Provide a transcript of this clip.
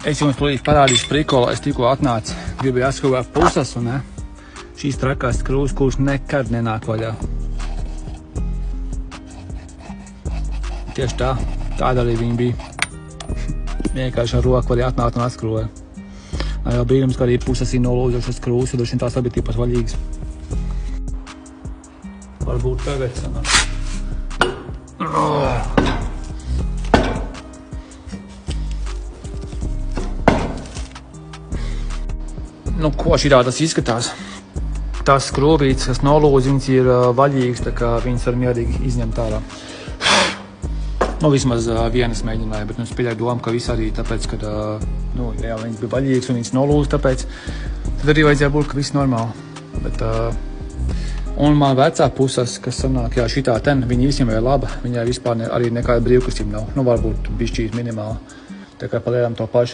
Es jums parādīšu prikolu, es tikko atnācu, gribēju atskrūvēt puses un šīs trakās skrūves, kuras nekad nenāk vaļā. Tieši tā, tāda arī viņa bija. Vienkārši ar roku varēja atnākt un atskrūvēt. Nav jau brīnums, ka arī puses ir nolūzošas skrūves, jo droši vien tās abi tipas vaļīgas. Varbūt tagad sanāk. Nu, ko šitā tas izskatās? Tās skrūvītes, kas nolūz, viņas ir vaļīgas, tā kā viņas var mierīgi izņemt ārā. Nu, vismaz vienas mēģināja, bet es pieļauju domu, ka viss arī tāpēc, ka jā, viņas bija vaļīgas un viņas nolūz, tāpēc tad arī vajadzēja būt, ka viss normāli. Bet, un man vecā puses, kas sanāk, jā, šitā viņa visiem ir laba, viņai vispār arī nekāda brīvkustība nav. Nu, varbūt bišķīt minimāli, tā kā palielam to pašu.